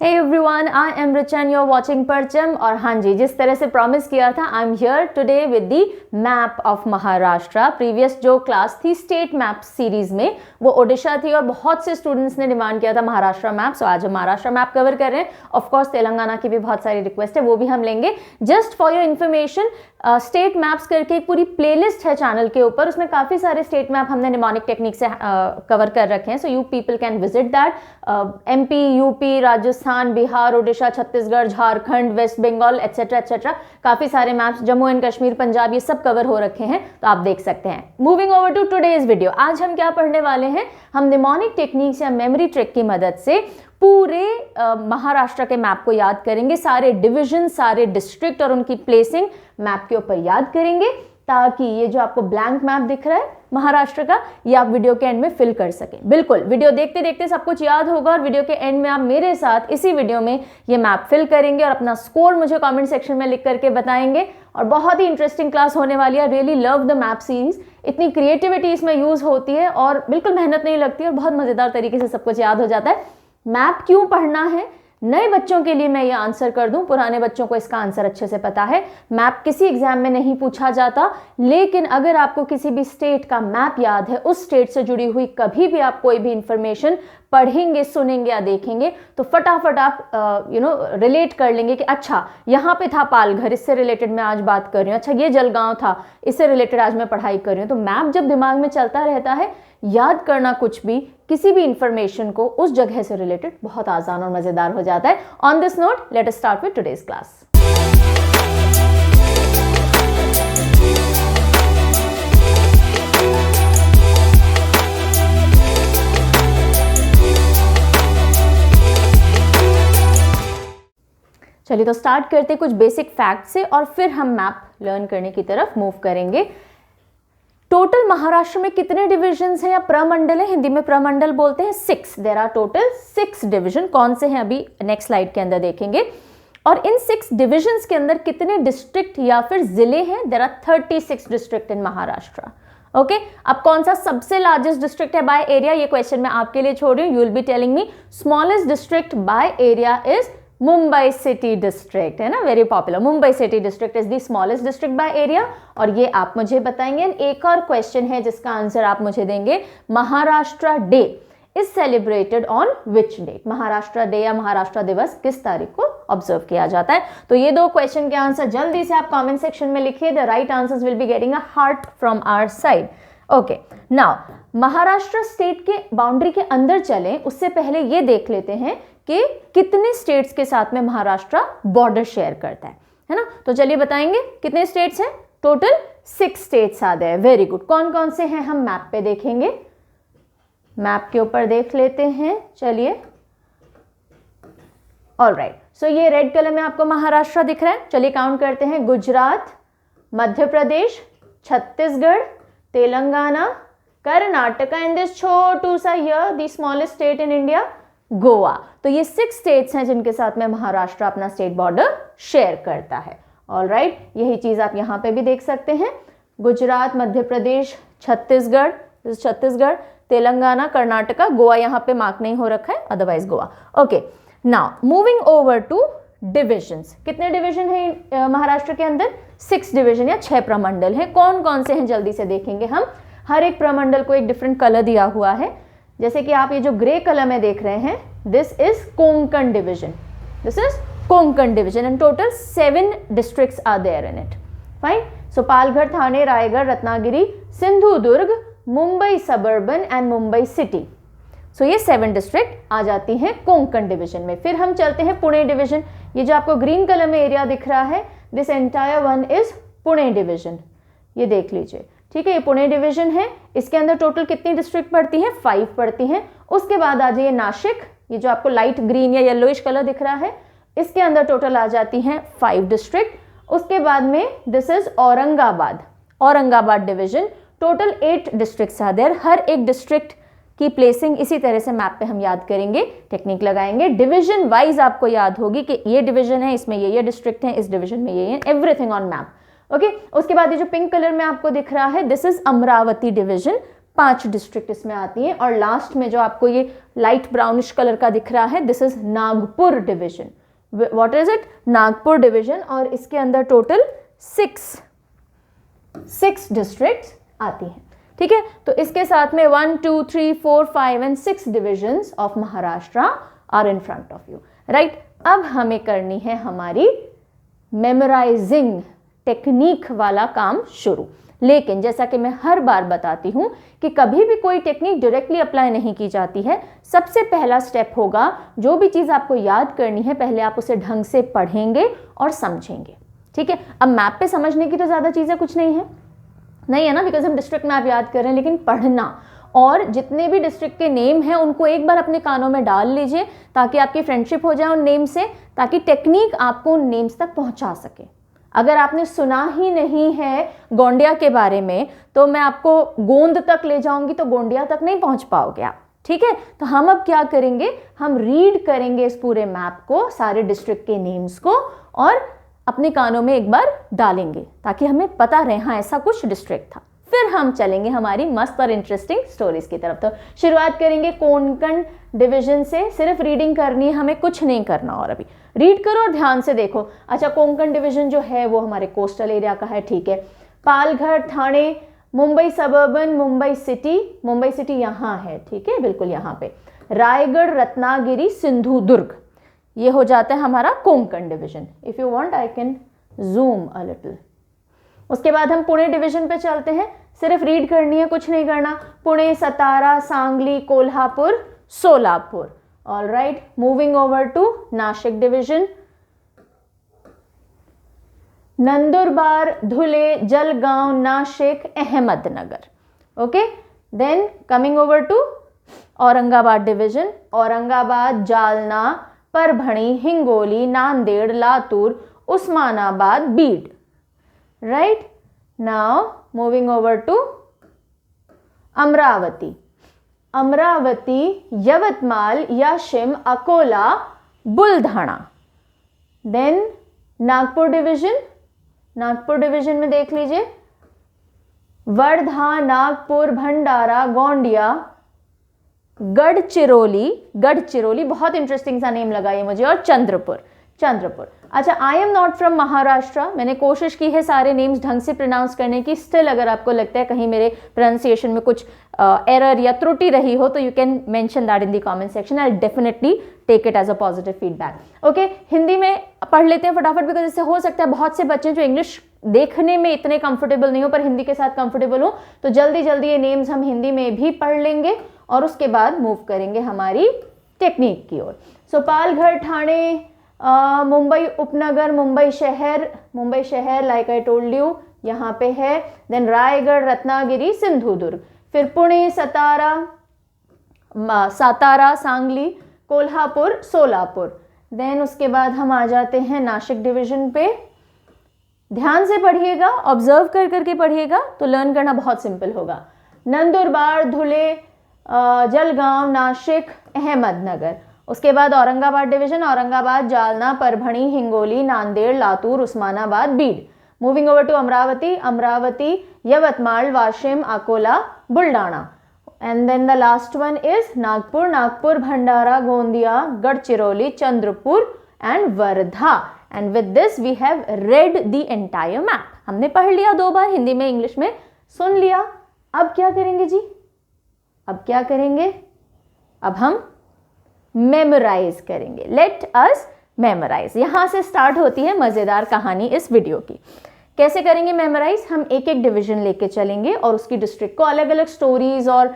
Hey everyone, I am Richa and you're watching परचम। और हाँ जी, जिस तरह से प्रॉमिस किया था, I am here today with the map of Maharashtra. Previous जो क्लास थी स्टेट मैप सीरीज में वो ओडिशा थी और बहुत से स्टूडेंट्स ने डिमांड किया था महाराष्ट्र मैप। सो आज हम महाराष्ट्र मैप कवर कर रहे हैं। ऑफ कोर्स तेलंगाना की भी बहुत सारी रिक्वेस्ट है, वो भी हम लेंगे। Just for your information, state maps करके एक पूरी प्लेलिस्ट है चैनल के ऊपर, उसमें काफ़ी सारे स्टेट मैप हमने निमोनिक टेक्निक से कवर कर रखे हैं। So you people can visit that. MP, UP, Rajasthan, Bihar, Odisha, Chhattisgarh, Jharkhand, West Bengal etcetera etcetera, काफ़ी सारे मैप्स, जम्मू एंड कश्मीर, पंजाब, ये सब कवर हो रखे हैं, तो आप देख सकते हैं। Moving over to today's video, आज हम क्या पढ़ने वाले हैं? हम निमोनिक टेक्निक्स या मेमोरी ट्रिक की मदद से पूरे महाराष्ट्र के मैप को याद करेंगे। सारे डिविजन, सारे डिस्ट्रिक्ट और उनकी प्लेसिंग मैप के ऊपर याद करेंगे, ताकि ये जो आपको ब्लैंक मैप दिख रहा है महाराष्ट्र का, ये आप वीडियो के एंड में फिल कर सकें। बिल्कुल, वीडियो देखते देखते सब कुछ याद होगा और वीडियो के एंड में आप मेरे साथ इसी वीडियो में ये मैप फिल करेंगे और अपना स्कोर मुझे कमेंट सेक्शन में लिख करके बताएंगे। और बहुत ही इंटरेस्टिंग क्लास होने वाली है। Really love the map series. इतनी क्रिएटिविटी इसमें यूज होती है और बिल्कुल मेहनत नहीं लगती और बहुत मजेदार तरीके से सब कुछ याद हो जाता है। मैप क्यों पढ़ना है? नए बच्चों के लिए मैं ये आंसर कर दूं, पुराने बच्चों को इसका आंसर अच्छे से पता है। मैप किसी एग्जाम में नहीं पूछा जाता, लेकिन अगर आपको किसी भी स्टेट का मैप याद है, उस स्टेट से जुड़ी हुई कभी भी आप कोई भी इंफॉर्मेशन पढ़ेंगे, सुनेंगे या देखेंगे, तो फटाफट आप रिलेट कर लेंगे कि अच्छा यहाँ पे था पालघर, इससे रिलेटेड मैं आज बात कर रही हूँ। अच्छा ये जलगांव था, इससे रिलेटेड आज मैं पढ़ाई कर रही हूँ। तो मैप जब दिमाग में चलता रहता है, याद करना कुछ भी, किसी भी इंफॉर्मेशन को उस जगह से रिलेटेड बहुत आसान और मजेदार हो जाता है। On this note, let us start with today's class. चलिए तो स्टार्ट करते कुछ बेसिक फैक्ट से और फिर हम मैप लर्न करने की तरफ मूव करेंगे। टोटल महाराष्ट्र में कितने डिविजन्स हैं या प्रमंडल है? हिंदी में प्रमंडल बोलते हैं। 6। There are total 6 division. कौन से हैं अभी नेक्स्ट स्लाइड के अंदर देखेंगे। और इन 6 डिविजन्स के अंदर कितने डिस्ट्रिक्ट या फिर जिले हैं? There are 36 district in Maharashtra. Okay, अब कौन सा सबसे लार्जेस्ट डिस्ट्रिक्ट है बाय एरिया? ये क्वेश्चन मैं आपके लिए छोड़ रही हूँ। You will be telling me smallest district by area is Mumbai city district, है ना, very popular. Mumbai city district is the smallest district by area, और ये आप मुझे बताएंगे। एक और क्वेश्चन है जिसका आंसर आप मुझे देंगे। Maharashtra day is celebrated on which date? Maharashtra day या महाराष्ट्र दिवस किस तारीख को ऑब्जर्व किया जाता है? तो ये दो क्वेश्चन के आंसर जल्दी से आप कमेंट सेक्शन में लिखिए। The right answers will be getting a heart from our side. Okay, now Maharashtra state के बाउंड्री के अंदर चलें, उससे पहले ये देख लेते हैं कि कितने स्टेट्स के साथ में महाराष्ट्र बॉर्डर शेयर करता है ना। तो चलिए बताएंगे कितने स्टेट्स हैं। टोटल 6 स्टेट्स आ गए। Very good. कौन कौन से हैं हम मैप पे देखेंगे। मैप के ऊपर देख लेते हैं। चलिए, ऑलराइट। सो ये रेड कलर में आपको महाराष्ट्र दिख रहा है। चलिए काउंट करते हैं। गुजरात, मध्य प्रदेश, छत्तीसगढ़, तेलंगाना, कर्नाटका एंड दिस छोटू सा here the smallest state in India, Goa. तो ये 6 स्टेट्स हैं जिनके साथ में महाराष्ट्र अपना स्टेट बॉर्डर शेयर करता है। ऑलराइट, यही चीज आप यहाँ पे भी देख सकते हैं। गुजरात, मध्य प्रदेश, छत्तीसगढ़, तेलंगाना, कर्नाटका, गोवा यहाँ पे मार्क नहीं हो रखा है, otherwise Goa. Okay, now moving over to divisions. कितने डिवीजन है महाराष्ट्र के अंदर? 6 डिवीजन या 6 प्रमंडल हैं। कौन कौन से हैं जल्दी से देखेंगे हम। हर एक प्रमंडल को एक डिफरेंट कलर दिया हुआ है। जैसे कि आप ये जो ग्रे कलर में देख रहे हैं, this is Konkan division. This is Konkan division and total 7 districts are there in it. Fine. So Palghar, Thane, Raigad, Ratnagiri, Sindhudurg, Mumbai suburban and Mumbai city. So ये 7 डिस्ट्रिक्ट आ जाती हैं कोंकण डिवीजन में। फिर हम चलते हैं पुणे डिवीजन। ये जो आपको ग्रीन कलर में एरिया दिख रहा है, this entire one is Pune division. ये देख लीजिए, ठीक है, ये पुणे डिवीजन है। इसके अंदर टोटल कितनी डिस्ट्रिक्ट पड़ती हैं? 5 पड़ती हैं। उसके बाद आ जाइए नासिक। ये जो आपको लाइट ग्रीन या येलोइश कलर दिख रहा है, इसके अंदर टोटल आ जाती हैं 5 डिस्ट्रिक्ट। उसके बाद में this is Aurangabad division. Total 8 districts are there. हर एक डिस्ट्रिक्ट की प्लेसिंग इसी तरह से मैप पे हम याद करेंगे, टेक्निक लगाएंगे। डिवीजन वाइज आपको याद होगी कि ये डिवीजन है, इसमें ये डिस्ट्रिक्ट है, इस डिवीजन में ये है, एवरीथिंग ऑन मैप। ओके, उसके बाद ये जो पिंक कलर में आपको दिख रहा है, this is Amravati division. 5 district इसमें आती हैं। और लास्ट में जो आपको ये लाइट ब्राउनिश कलर का दिख रहा है, this is Nagpur division. What is it? Nagpur division. और इसके अंदर टोटल 6 डिस्ट्रिक्ट्स आती हैं। ठीक है, तो इसके साथ में 1 2 3 4 5 and 6 divisions of Maharashtra are in front of you, right. अब हमें करनी है हमारी मेमोराइजिंग टेक्निक वाला काम शुरू। लेकिन जैसा कि मैं हर बार बताती हूं कि कभी भी कोई टेक्निक डायरेक्टली अप्लाई नहीं की जाती है। सबसे पहला स्टेप होगा, जो भी चीज़ आपको याद करनी है पहले आप उसे ढंग से पढ़ेंगे और समझेंगे। ठीक है, अब मैप पे समझने की तो ज़्यादा चीज़ें कुछ नहीं है ना, बिकॉज हम डिस्ट्रिक्ट मैप याद कर रहे हैं। लेकिन पढ़ना और जितने भी डिस्ट्रिक्ट के नेम हैं उनको एक बार अपने कानों में डाल लीजिए ताकि आपकी फ्रेंडशिप हो जाए उन नेम से, ताकि टेक्निक आपको उन नेम्स तक पहुंचा सके। अगर आपने सुना ही नहीं है गोंडिया के बारे में तो मैं आपको गोंद तक ले जाऊंगी तो गोंडिया तक नहीं पहुंच पाओगे आप। ठीक है, तो हम अब क्या करेंगे, हम रीड करेंगे इस पूरे मैप को, सारे डिस्ट्रिक्ट के नेम्स को, और अपने कानों में एक बार डालेंगे ताकि हमें पता रहे हाँ ऐसा कुछ डिस्ट्रिक्ट था। फिर हम चलेंगे हमारी मस्त और इंटरेस्टिंग स्टोरीज की तरफ। तो शुरुआत करेंगे कोंकण डिवीजन से। सिर्फ रीडिंग करनी है, हमें कुछ नहीं करना। और अभी रीड करो और ध्यान से देखो। अच्छा, कोंकण डिवीजन जो है वो हमारे कोस्टल एरिया का है। ठीक है, पालघर, ठाणे, मुंबई सबर्बन, मुंबई सिटी यहाँ है। ठीक है, बिल्कुल यहाँ पे। रायगढ़, रत्नागिरी, सिंधुदुर्ग, ये हो जाता है हमारा Konkan division. If you want I can zoom a little. उसके बाद हम पुणे डिवीजन पे चलते हैं। सिर्फ रीड करनी है, कुछ नहीं करना। Pune, Satara, Sangli, Kolhapur, Solapur. All right, moving over to Nashik division. Nandurbar, Dhule, Jalgaon, Nashik, Ahmednagar. Okay, then coming over to Aurangabad division. Aurangabad, Jalna, Parbhani, Hingoli, Nanded, Latur, Osmanabad, Beed. Right, now moving over to Amravati, Yavatmal, Washim, Akola, Buldhana. Then Nagpur division में देख लीजिए, वर्धा, नागपुर, भंडारा, गोंडिया, गढ़चिरौली, बहुत इंटरेस्टिंग सा नेम लगा ये मुझे, और चंद्रपुर। अच्छा, I am not from Maharashtra. मैंने कोशिश की है सारे नेम्स ढंग से प्रोनाउंस करने की। स्टिल अगर आपको लगता है कहीं मेरे प्रोनाउंसिएशन में कुछ एरर या त्रुटि रही हो तो you can mention that in the comment section. I definitely take it as a positive feedback. Okay, Hindi में पढ़ लेते हैं फटाफट, बिकॉज इससे हो सकता है बहुत से बच्चे जो इंग्लिश देखने में इतने कंफर्टेबल नहीं हो पर हिंदी के साथ कंफर्टेबल हो, तो जल्दी ये नेम्स हम हिंदी में भी पढ़ लेंगे और उसके बाद मूव करेंगे हमारी टेक्निक की ओर। सो पालघर, ठाणे, मुंबई उपनगर, मुंबई शहर लाइक आई टोल्ड यू यहाँ पे है। देन रायगढ़, रत्नागिरी, सिंधुदुर्ग। फिर पुणे, सातारा, सांगली, कोल्हापुर, सोलापुर। देन उसके बाद हम आ जाते हैं नासिक डिवीजन पे। ध्यान से पढ़िएगा, ऑब्जर्व करके पढ़िएगा तो लर्न करना बहुत सिंपल होगा। नंदुरबार, धुले, जलगांव, नासिक, अहमदनगर। उसके बाद Aurangabad division, Aurangabad, Jalna, Parbhani, Hingoli, Nanded, Latur, Osmanabad, Beed. Moving over to Amravati, Yavatmal, Washim, Akola, Buldhana. And then the last one is Nagpur, Bhandara, Gondia, Gadchiroli, Chandrapur and Wardha. And with this we have read the entire map. हमने पढ़ लिया 2 बार, हिंदी में इंग्लिश में सुन लिया। अब क्या करेंगे जी? अब हम मेमोराइज करेंगे। Let us memorise. यहां से स्टार्ट होती है मजेदार कहानी इस वीडियो की। कैसे करेंगे मेमोराइज? हम एक डिवीजन लेके चलेंगे और उसकी डिस्ट्रिक्ट को अलग अलग स्टोरीज और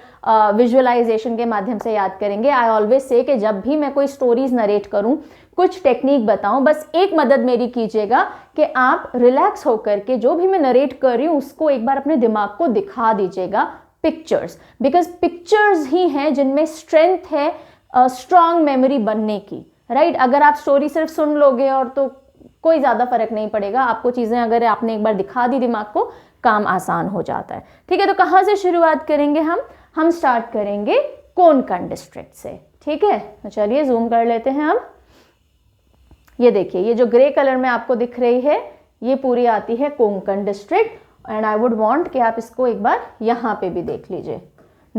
विजुअलाइजेशन के माध्यम से याद करेंगे। आई ऑलवेज से कि जब भी मैं कोई स्टोरीज नरेट करूं, कुछ टेक्निक बताऊं, बस एक मदद मेरी कीजिएगा कि आप रिलैक्स होकर के जो भी मैं नरेट कर रही हूं उसको एक बार अपने दिमाग को दिखा दीजिएगा पिक्चर्स, बिकॉज पिक्चर्स ही हैं जिनमें स्ट्रेंथ है स्ट्रॉन्ग मेमोरी बनने की, राइट। अगर आप स्टोरी सिर्फ सुन लोगे और तो कोई ज़्यादा फर्क नहीं पड़ेगा। आपको चीज़ें अगर आपने एक बार दिखा दी दिमाग को, काम आसान हो जाता है। ठीक है, तो कहाँ से शुरुआत करेंगे हम स्टार्ट करेंगे कोंकण डिस्ट्रिक्ट से। ठीक है, तो चलिए जूम कर लेते हैं अब। ये देखिए, ये जो ग्रे कलर में आपको दिख रही है ये पूरी आती है Konkan district. And I would want कि आप इसको एक बार यहाँ पे भी देख लीजिए।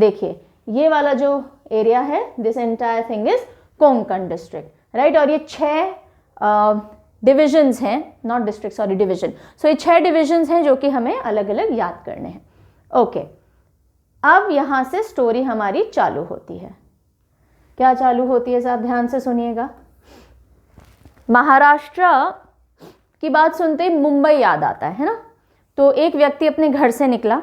देखिए ये वाला जो एरिया है, this entire thing is Konkan district, right. और ये 6 डिविजन्स हैं, नॉट डिस्ट्रिक्ट सॉरी डिवीजन। सो ये 6 डिविजन्स हैं जो कि हमें अलग अलग याद करने हैं। ओके, अब यहां से स्टोरी हमारी चालू होती है। क्या चालू होती है साहब, ध्यान से सुनिएगा। महाराष्ट्र की बात सुनते ही मुंबई याद आता है ना। तो एक व्यक्ति अपने घर से निकला,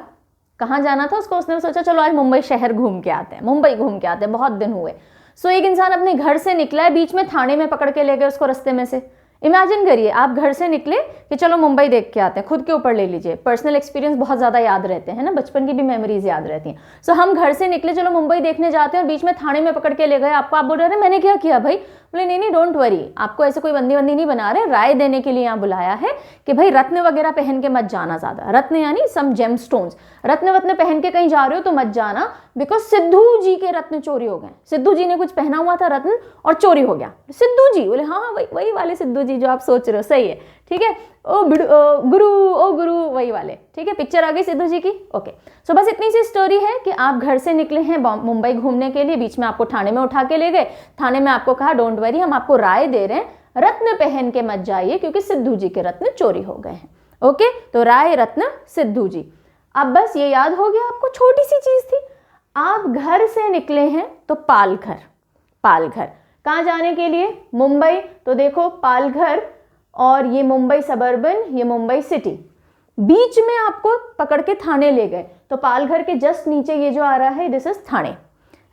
कहाँ जाना था उसको, उसने सोचा चलो आज मुंबई शहर घूम के आते हैं, मुंबई घूम के आते हैं, बहुत दिन हुए। सो एक इंसान अपने घर से निकला है, बीच में थाने में पकड़ के ले गए उसको रास्ते में से। इमेजिन करिए आप घर से निकले कि चलो मुंबई देख के आते हैं, खुद के ऊपर ले लीजिए। पर्सनल एक्सपीरियंस बहुत ज़्यादा याद रहते हैं ना, बचपन की भी मेमोरीज याद रहती हैं। सो हम घर से निकले चलो मुंबई देखने जाते हैं और बीच में थाने में पकड़ के ले गए आपको। आप बोल रहे हैं मैंने क्या किया भाई, बोले नहीं नहीं डोंट वरी, आपको ऐसे कोई बंदी नहीं बना रहे, राय देने के लिए यहाँ बुलाया है कि भाई रत्न वगैरह पहन के मत जाना ज़्यादा। रत्न यानी सम जेम स्टोन्स, रत्न वत्न पहन के कहीं जा रहे हो तो मत जाना, बिकॉज सिद्धू जी के रत्न चोरी हो गए। सिद्धू जी ने कुछ पहना हुआ था रत्न और चोरी हो गया। सिद्धू जी बोले हाँ वही वाले सिद्धू जी जो आप सोच रहे हो, सही है, ठीक है। ओ गुरु वही वाले, ठीक है। पिक्चर आ गई सिद्धू जी की। ओके, सो बस इतनी सी स्टोरी है कि आप घर से निकले हैं मुंबई घूमने के लिए, बीच में आपको थाने में उठा के ले गए। थाने में आपको कहा डोंट वरी, हम आपको राय दे रहे हैं रत्न पहन के मत जाइए क्योंकि सिद्धू जी के रत्न चोरी हो गए हैं। ओके, तो राय रत्न सिद्धू जी। अब बस ये याद हो गया आपको, छोटी सी चीज थी। आप घर से निकले हैं तो पालघर, पालघर कहाँ जाने के लिए, मुंबई। तो देखो पालघर और ये मुंबई सबर्बन, ये मुंबई सिटी, बीच में आपको पकड़ के थाने ले गए। तो पालघर के जस्ट नीचे ये जो आ रहा है दिस इज थाने,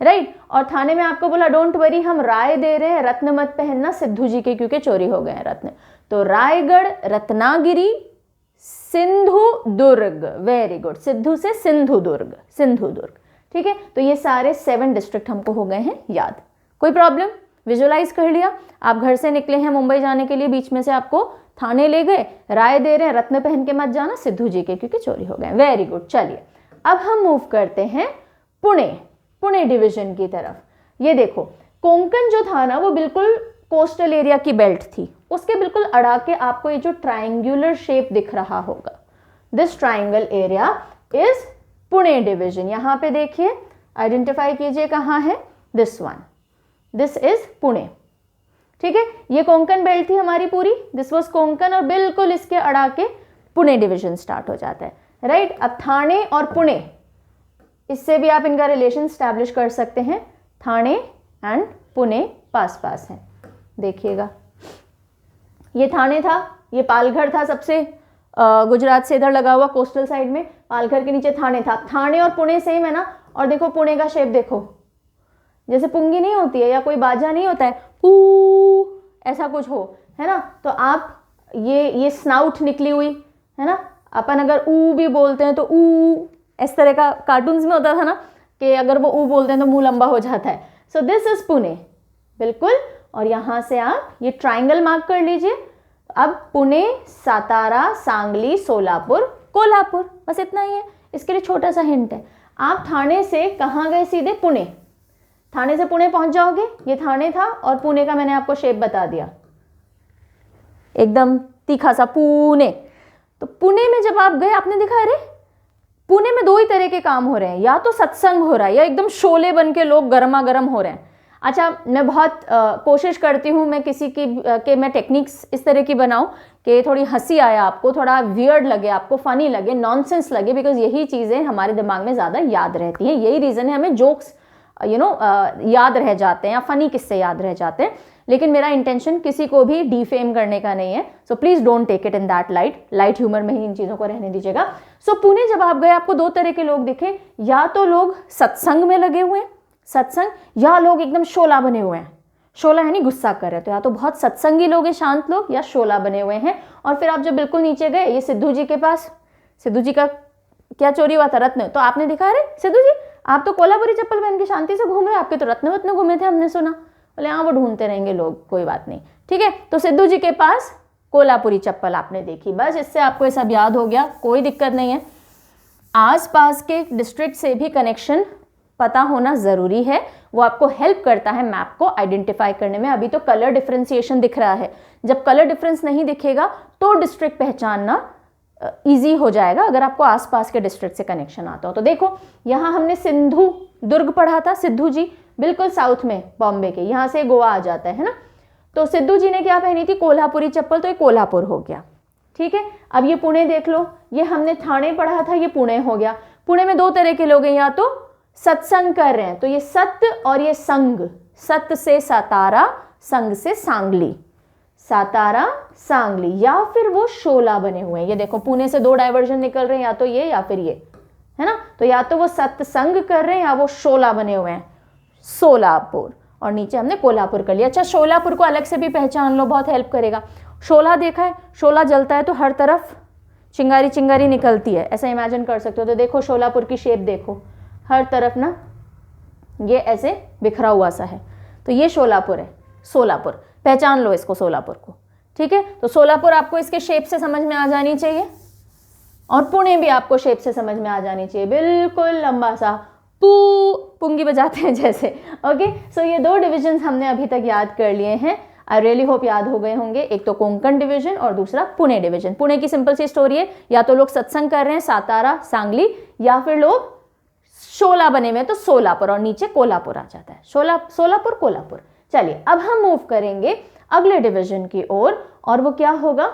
राइट। और थाने में आपको बोला डोंट वरी, हम राय दे रहे हैं रत्न मत पहनना सिद्धू जी के क्योंकि चोरी हो गए हैं रत्न। तो रायगढ़, रत्नागिरी, सिंधु दुर्ग, वेरी गुड, सिद्धू से सिंधु दुर्ग, सिंधु दुर्ग, ठीक है। तो ये सारे 7 डिस्ट्रिक्ट हमको हो गए हैं याद। कोई प्रॉब्लम, विजुअलाइज कर लिया। आप घर से निकले हैं मुंबई जाने के लिए, बीच में से आपको थाने ले गए, राय दे रहे हैं रत्न पहन के मत जाना सिद्धू जी के क्योंकि चोरी हो गए। वेरी गुड, चलिए अब हम मूव करते हैं पुणे, पुणे डिवीजन की तरफ। ये देखो कोंकण जो था ना वो बिल्कुल कोस्टल एरिया की बेल्ट थी, उसके बिल्कुल अड़ा के आपको ये जो ट्रायंगुलर शेप दिख रहा होगा, this triangle area is Pune division. यहां पे देखिए, आइडेंटिफाई कीजिए कहां है, this one, this is Pune, ठीक है। ये कोंकण बेल्ट थी हमारी पूरी, दिस वाज कोंकण, और बिल्कुल इसके अड़ा के पुणे डिवीजन स्टार्ट हो जाता है, राइट। अब थाने और पुणे, इससे भी आप इनका रिलेशन स्टैब्लिश कर सकते हैं। थाने एंड पुणे पास पास हैं, देखिएगा ये थाने था, ये पालघर था सबसे गुजरात से इधर लगा हुआ कोस्टल साइड में, पालघर के नीचे थाने था। थाने और पुणे सेम है ना। और देखो पुणे का शेप देखो, जैसे पुंगी नहीं होती है या कोई बाजा नहीं होता है, पू ऐसा कुछ हो, है ना। तो आप ये स्नाउट निकली हुई है ना, अपन अगर ऊ भी बोलते हैं तो ऊ, इस तरह का कार्टून्स में होता था ना कि अगर वो ऊ बोलते हैं तो मुंह लंबा हो जाता है। सो दिस इज पुणे, बिल्कुल। और यहां से आप ये ट्राइंगल मार्क कर लीजिए। अब पुणे, सातारा, सांगली, सोलापुर, कोल्हापुर, बस इतना ही है। इसके लिए छोटा सा हिंट है, आप थाने से कहाँ गए, सीधे पुणे, थाने से पुणे पहुंच जाओगे। ये थाने था और पुणे का मैंने आपको शेप बता दिया, एकदम तीखा सा पुणे। तो पुणे में जब आप गए आपने देखा अरे पुणे में 2 ही तरह के काम हो रहे हैं, या तो सत्संग हो रहा है या एकदम शोले बन के लोग गर्मा गर्म हो रहे हैं। अच्छा, मैं बहुत कोशिश करती हूँ मैं किसी की कि मैं टेक्निक्स इस तरह की बनाऊँ कि थोड़ी हंसी आए आपको, थोड़ा वियर्ड लगे आपको, फनी लगे, नॉनसेंस लगे, बिकॉज यही चीज़ें हमारे दिमाग में ज़्यादा याद रहती हैं। यही रीज़न है हमें जोक्स याद रह जाते हैं या फनी किस्से याद रह जाते हैं। लेकिन मेरा इंटेंशन किसी को भी डिफेम करने का नहीं है, so please don't take it in that light humour में ही इन चीज़ों को रहने दीजिएगा। सो पुणे जब आप गए आपको 2 तरह के लोग दिखे, या तो लोग सत्संग में लगे हुए हैं, सत्संग, या लोग एकदम शोला बने हुए हैं। शोला यानी गुस्सा कर रहे, तो या तो बहुत सत्संगी लोग हैं, शांत लोग, या शोला बने हुए हैं। और फिर आप जब बिल्कुल नीचे गए, ये सिद्धू जी के पास, सिद्धू जी का क्या चोरी हुआ था, रत्न। तो आपने देखा अरे सिद्धू जी आप तो कोल्हापुरी चप्पल पहन के शांति से घूम रहे, आपके तो रत्न वत्न घूमे थे, हमने सुना। बोले हाँ वो ढूंढते रहेंगे लोग, कोई बात नहीं, ठीक है। तो सिद्धू जी के पास कोल्हापुरी चप्पल आपने देखी, बस इससे आपको ये सब याद हो गया, कोई दिक्कत नहीं है। आसपास के डिस्ट्रिक्ट से भी कनेक्शन पता होना ज़रूरी है, वो आपको हेल्प करता है मैप को आइडेंटिफाई करने में। अभी तो कलर डिफ्रेंसिएशन दिख रहा है, जब कलर डिफरेंस नहीं दिखेगा तो डिस्ट्रिक्ट पहचानना ईजी हो जाएगा अगर आपको आसपास के डिस्ट्रिक्ट से कनेक्शन आता हो। तो देखो यहाँ हमने सिंधु दुर्ग पढ़ा था सिद्धू जी, बिल्कुल साउथ में बॉम्बे के, यहाँ से गोवा आ जाता है ना। तो सिद्धू जी ने क्या पहनी थी, कोल्हापुरी चप्पल, तो ये कोल्हापुर हो गया। ठीक है, अब ये पुणे देख लो, ये हमने ठाणे पढ़ा था, ये पुणे हो गया। पुणे में दो तरह के लोग हैं, या तो सत्संग कर रहे हैं, तो ये सत्य और ये संग, सत्य से सातारा, संग से सांगली, सातारा सांगली, या फिर वो शोला बने हुए हैं। ये देखो पुणे से दो डाइवर्जन निकल रहे हैं, या तो ये या फिर ये, है ना। तो या तो वो सत्संग कर रहे हैं या वो शोला बने हुए हैं, सोलापुर, और नीचे हमने कोल्हापुर कर लिया। अच्छा, शोलापुर को अलग से भी पहचान लो, बहुत हेल्प करेगा। शोला देखा है, शोला जलता है तो हर तरफ चिंगारी चिंगारी निकलती है, ऐसा इमेजिन कर सकते हो। तो देखो शोलापुर की शेप देखो, हर तरफ ना ये ऐसे बिखरा हुआ सा है, तो ये शोलापुर है, सोलापुर, पहचान लो इसको, सोलापुर को। ठीक है, तो सोलापुर आपको इसके शेप से समझ में आ जानी चाहिए, और पुणे भी आपको शेप से समझ में आ जानी चाहिए, बिल्कुल लंबा सा पुंगी बजाते हैं जैसे। ओके, सो ये दो डिविजन हमने अभी तक याद कर लिए हैं। आई रियली होप याद हो गए होंगे। एक तो कोंकण डिवीजन और दूसरा पुणे डिवीजन। पुणे की सिंपल सी स्टोरी है, या तो लोग सत्संग कर रहे हैं सातारा सांगली, या फिर लोग शोला बने हुए तो सोलापुर, और नीचे कोल्हापुर आ जाता है, सोलापुर कोल्हापुर। चलिए अब हम मूव करेंगे अगले डिवीजन की ओर, और वो क्या होगा,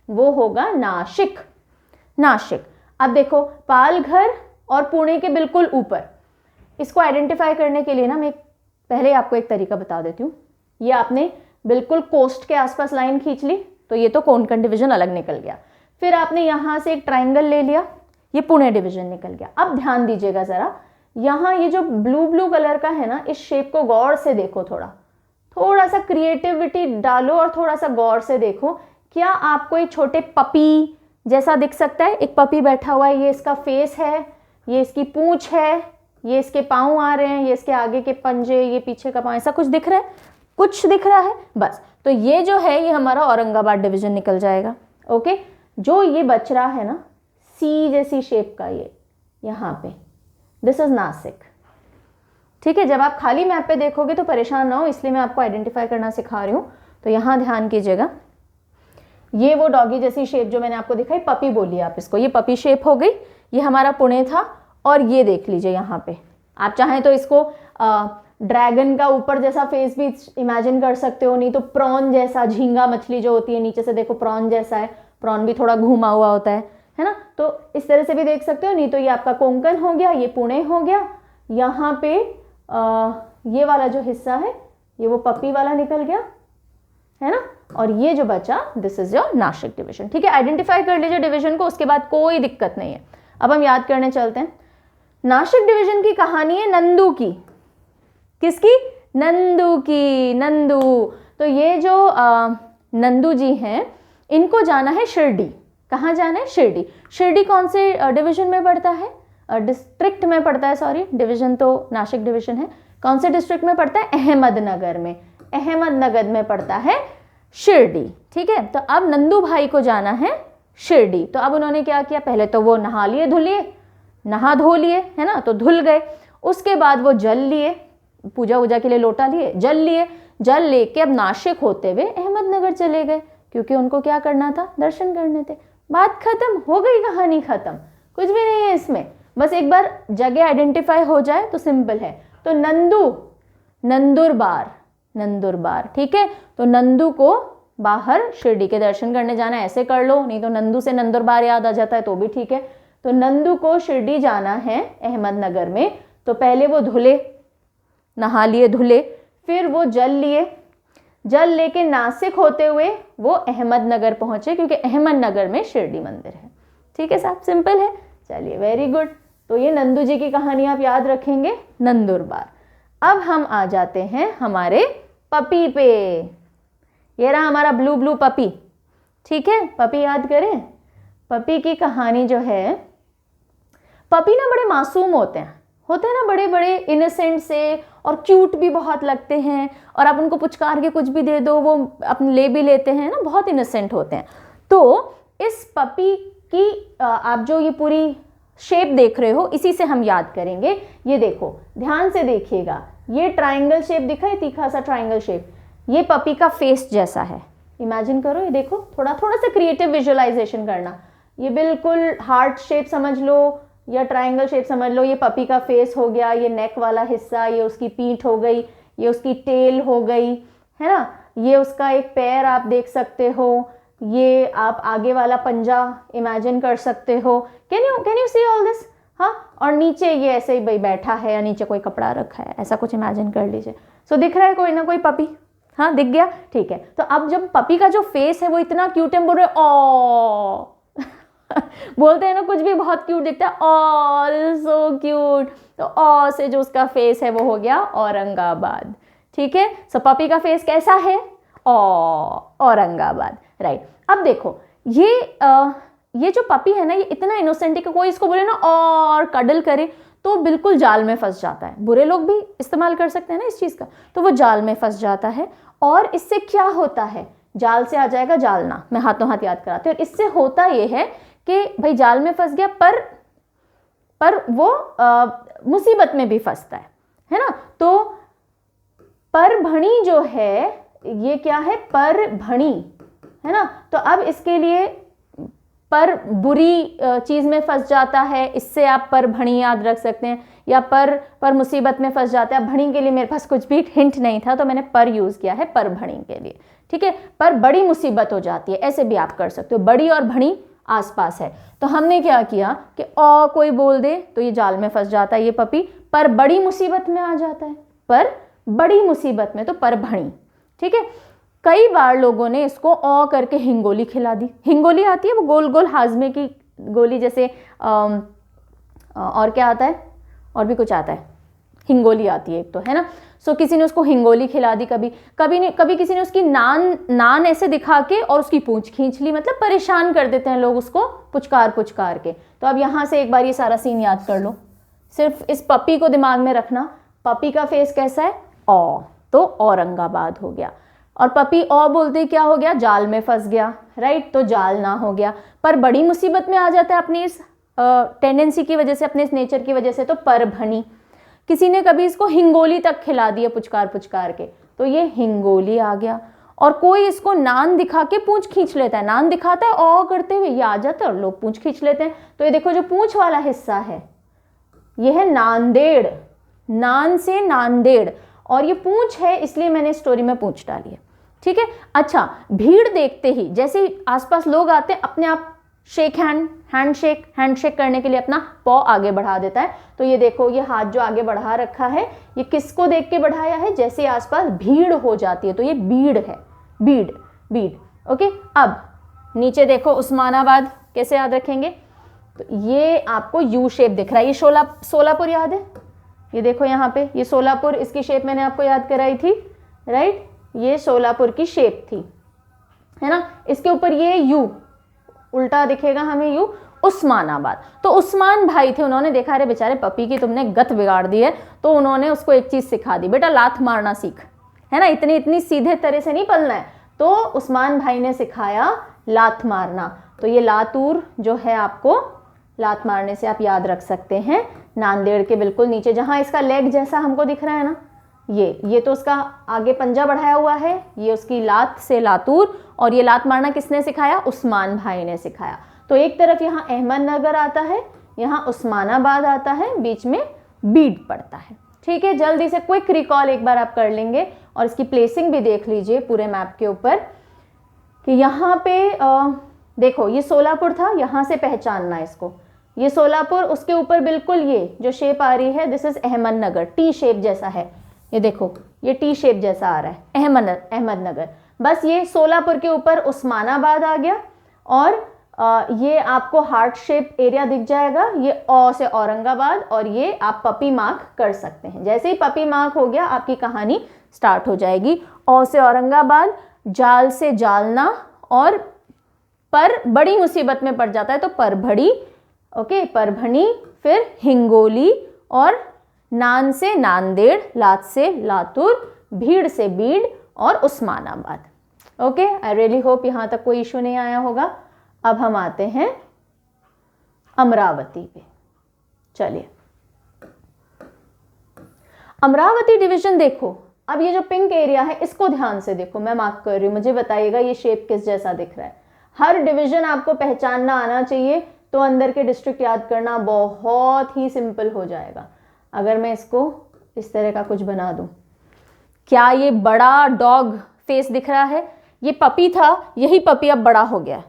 वो होगा नासिक। नासिक, अब देखो पालघर और पुणे के बिल्कुल ऊपर, इसको आइडेंटिफाई करने के लिए ना मैं पहले आपको एक तरीका बता देती हूँ। ये आपने बिल्कुल कोस्ट के आसपास लाइन खींच ली, तो ये तो कोंकण डिवीजन अलग निकल गया। फिर आपने यहाँ से एक ट्राइंगल ले लिया, ये पुणे डिवीजन निकल गया। अब ध्यान दीजिएगा जरा, यहाँ ये जो ब्लू ब्लू कलर का है ना, इस शेप को गौर से देखो, थोड़ा सा क्रिएटिविटी डालो और थोड़ा सा गौर से देखो। क्या आपको एक छोटे पपी जैसा दिख सकता है? एक पपी बैठा हुआ है, ये इसका फेस है, ये इसकी पूंछ है, ये इसके पाँव आ रहे हैं, ये इसके आगे के पंजे, ये पीछे का पाँव, ऐसा कुछ दिख रहा है? कुछ दिख रहा है बस। तो ये जो है ये हमारा औरंगाबाद डिवीजन निकल जाएगा। ओके, जो ये बच रहा है ना सी जैसी शेप का, ये यहाँ पे, दिस इज नासिक। ठीक है, जब आप खाली मैप पे देखोगे तो परेशान ना हो, इसलिए मैं आपको आइडेंटिफाई करना सिखा रही हूँ। तो यहाँ ध्यान कीजिएगा, ये वो डॉगी जैसी शेप जो मैंने आपको दिखाई, पपी बोलिए आप इसको, ये पपी शेप हो गई। ये हमारा पुणे था, और ये देख लीजिए यहाँ पे, आप चाहें तो इसको ड्रैगन का ऊपर जैसा फेस भी इमेजिन कर सकते हो, नहीं तो प्रॉन जैसा, झींगा मछली जो होती है नीचे से देखो प्रॉन जैसा है, प्रॉन भी थोड़ा घुमा हुआ होता है ना। तो इस तरह से भी देख सकते हो। नहीं तो ये आपका कोंकण हो गया, ये पुणे हो गया। यहाँ पे ये वाला जो हिस्सा है ये वो पपी वाला निकल गया, है ना। और ये जो बचा, this is your Nashik division. ठीक है, आइडेंटिफाई कर लीजिए डिवीजन को, उसके बाद कोई दिक्कत नहीं है। अब हम याद करने चलते हैं। नासिक डिवीजन की कहानी है नंदू की। किसकी? नंदू की। नंदू, तो ये जो नंदू जी हैं, इनको जाना है शिरडी। कहाँ जाना है? शिरडी। शिरडी कौन से डिवीजन में पड़ता है? डिस्ट्रिक्ट में पड़ता है, सॉरी, डिवीजन तो नासिक डिवीजन है। कौन से डिस्ट्रिक्ट में पड़ता है? अहमदनगर में। अहमदनगर में पड़ता है शिरडी। ठीक है, तो अब नंदू भाई को जाना है शिरडी। तो अब उन्होंने क्या किया, पहले तो वो नहा धो लिए, है ना, तो धुल गए। उसके बाद वो जल लिए, पूजा वूजा के लिए लोटा लिए, जल लिए, जल लेके अब नासिक होते हुए अहमदनगर चले गए, क्योंकि उनको क्या करना था? दर्शन करने थे। बात खत्म हो गई, कहानी खत्म, कुछ भी नहीं है इसमें। बस एक बार जगह आइडेंटिफाई हो जाए तो सिंपल है। तो नंदू, नंदुरबार, ठीक है। तो नंदू को बाहर शिरडी के दर्शन करने जाना, ऐसे कर लो, नहीं तो नंदू से नंदुरबार याद आ जाता है तो भी ठीक है। तो नंदू को शिरडी जाना है अहमदनगर में। तो पहले वो धुले, नहा लिए, धुले, फिर वो जल लिए, जल लेके नासिक होते हुए वो अहमदनगर पहुंचे, क्योंकि अहमदनगर में शिरडी मंदिर है। ठीक है साहब, सिंपल है। चलिए, वेरी गुड। तो ये नंदू जी की कहानी आप याद रखेंगे, नंदुरबार। अब हम आ जाते हैं हमारे पपी पे। ये रहा हमारा ब्लू ब्लू पपी। ठीक है, पपी याद करें। पपी की कहानी जो है, पपी ना बड़े मासूम होते हैं ना, बड़े बड़े इनोसेंट से, और क्यूट भी बहुत लगते हैं, और आप उनको पुचकार के कुछ भी दे दो वो अपने ले भी लेते हैं ना, बहुत इनोसेंट होते हैं। तो इस पपी की आप जो ये पूरी शेप देख रहे हो, इसी से हम याद करेंगे। ये देखो, ध्यान से देखिएगा, ये ट्राइंगल शेप दिखा है, तीखा सा ट्राइंगल शेप, ये पपी का फेस जैसा है। इमेजिन करो, ये देखो, थोड़ा सा क्रिएटिव विजुअलाइजेशन करना। ये बिल्कुल हार्ट शेप समझ लो, या ट्रायंगल शेप समझ लो। ये पपी का फेस हो गया, ये नेक वाला हिस्सा, ये उसकी पीठ हो गई, ये उसकी टेल हो गई, है ना। ये उसका एक पैर आप देख सकते हो, ये आप आगे वाला पंजा इमेजिन कर सकते हो। Can you see all this? हाँ, और नीचे ये ऐसे ही भाई बैठा है या नीचे कोई कपड़ा रखा है, ऐसा कुछ इमेजिन कर लीजिए। सो दिख रहा है कोई ना कोई पपी? हाँ, दिख गया, ठीक है। तो अब जब पपी का जो फेस है वो इतना क्यूट है, बोल रहे ओ बोलते हैं ना कुछ भी बहुत क्यूट दिखता है, ऑल सो क्यूट। तो ऑ से जो उसका फेस है वो हो गया औरंगाबाद, ठीक है। सो पपी का फेस कैसा है? औरंगाबाद, राइट। अब देखो ये जो पपी है ना, ये इतना इनोसेंट है कि कोई इसको बोले ना और कडल करे तो बिल्कुल जाल में फंस जाता है। बुरे लोग भी इस्तेमाल कर सकते हैं ना इस चीज़ का, तो वो जाल में फंस जाता है। और इससे क्या होता है, जाल से आ जाएगा जालना, मैं हाथों हाथ याद कराती हूँ। इससे होता ये है कि भाई जाल में फंस गया, पर वो मुसीबत में भी फंसता है ना। तो परभणी जो है, ये क्या है? परभणी, है ना। तो अब इसके लिए पर बुरी चीज में फंस जाता है, इससे आप परभणी याद रख सकते हैं। या पर मुसीबत में फंस जाता है। भणी के लिए मेरे पास कुछ भी हिंट नहीं था तो मैंने पर यूज किया है परभणी के लिए, ठीक है। पर बड़ी मुसीबत हो जाती है, ऐसे भी आप कर सकते हो। बड़ी और भणी आसपास है, तो हमने क्या किया कि औ कोई बोल दे तो ये जाल में फंस जाता है ये पपी। पर बड़ी मुसीबत में आ जाता है, पर बड़ी मुसीबत में, तो परभणी, ठीक है। कई बार लोगों ने इसको औ करके हिंगोली खिला दी। हिंगोली आती है वो गोल गोल हाजमे की गोली जैसे, और क्या आता है? और भी कुछ आता है, हिंगोली आती है एक तो, है ना। सो किसी ने उसको हिंगोली खिला दी, कभी किसी ने उसकी नान ऐसे दिखा के और उसकी पूंछ खींच ली। मतलब परेशान कर देते हैं लोग उसको पुचकार के। तो अब यहाँ से एक बार ये सारा सीन याद कर लो, सिर्फ इस पपी को दिमाग में रखना। पपी का फेस कैसा है? औ, तो औरंगाबाद हो गया। और पपी औ बोलते क्या हो गया? जाल में फंस गया, राइट, तो जालना हो गया। पर बड़ी मुसीबत में आ जाता है अपनी इस टेंडेंसी की वजह से, अपने इस नेचर की वजह से, तो परभणी। किसी ने कभी इसको हिंगोली तक खिला दिया पुचकार के, तो ये हिंगोली आ गया। और कोई इसको नान दिखा के पूंछ खींच लेता है, नान दिखाता है औ करते हुए, ये आ जाता है और लोग पूंछ खींच लेते हैं। तो ये देखो जो पूंछ वाला हिस्सा है ये है नांदेड़, नान से नांदेड़, और ये पूंछ है इसलिए मैंने स्टोरी में पूंछ डाली है, ठीक है। अच्छा, भीड़ देखते ही जैसे ही आसपास लोग आते हैं अपने आप शेक हैंडशेक करने के लिए अपना पॉ आगे बढ़ा देता है। तो ये देखो ये हाथ जो आगे बढ़ा रखा है ये किसको देख के बढ़ाया है? जैसे आसपास भीड़ हो जाती है तो ये भीड़ है, भीड़, ओके। अब नीचे देखो उस्मानाबाद कैसे याद रखेंगे? तो ये आपको यू शेप दिख रहा है, ये सोलापुर याद है? ये देखो यहाँ पे ये सोलापुर, इसकी शेप मैंने आपको याद कराई थी, राइट। ये सोलापुर की शेप थी, है ना। इसके ऊपर ये यू उल्टा दिखेगा हमें, यू। उस्मानाबाद, तो उस्मान भाई थे, उन्होंने देखा अरे बेचारे पपी की तुमने गत बिगाड़ दी है, तो उन्होंने उसको एक चीज सिखा दी, बेटा लात मारना सीख, है ना। इतनी सीधे तरह से नहीं पलना है। तो उस्मान भाई ने सिखाया लात मारना। तो ये लातूर जो है आपको लात मारने से आप याद रख सकते हैं। नांदेड़ के बिल्कुल नीचे जहां इसका लेग जैसा हमको दिख रहा है ना, ये तो उसका आगे पंजा बढ़ाया हुआ है, ये उसकी लात से लातूर। और ये लात मारना किसने सिखाया? उस्मान भाई ने सिखाया। तो एक तरफ यहाँ अहमदनगर आता है, यहाँ उस्मानाबाद आता है, बीच में बीड पड़ता है, ठीक है। जल्दी से क्विक रिकॉल एक बार आप कर लेंगे और इसकी प्लेसिंग भी देख लीजिए पूरे मैप के ऊपर कि यहाँ पे देखो ये सोलापुर था, यहाँ से पहचानना इसको, ये सोलापुर, उसके ऊपर बिल्कुल ये जो शेप आ रही है this is Ahmednagar, T shape जैसा है, ये देखो ये टी शेप जैसा आ रहा है अहमदनगर। बस ये सोलापुर के ऊपर उस्मानाबाद आ गया और ये आपको हार्ट शेप एरिया दिख जाएगा, ये औ से औरंगाबाद, और ये आप पपी मार्क कर सकते हैं। जैसे ही पपी मार्क हो गया आपकी कहानी स्टार्ट हो जाएगी। औ से औरंगाबाद, जाल से जालना, और पर बड़ी मुसीबत में पड़ जाता है तो परभड़ी, ओके, परभणी, फिर हिंगोली, और नान से नांदेड़, लात से लातूर, भीड़ से बीड़, और Osmanabad. Okay, I really hope यहाँ तक कोई इशू नहीं आया होगा। अब हम आते हैं अमरावती पे। चलिए अमरावती डिवीजन देखो, अब ये जो पिंक एरिया है इसको ध्यान से देखो, मैं मार्क कर रही हूँ, मुझे बताइएगा ये शेप किस जैसा दिख रहा है। हर डिवीजन आपको पहचानना आना चाहिए। तो अंदर के डिस्ट्रिक्ट याद करना बहुत ही सिंपल हो जाएगा। अगर मैं इसको इस तरह का कुछ बना दूं, क्या ये बड़ा डॉग फेस दिख रहा है? ये पपी था, यही पपी अब बड़ा हो गया,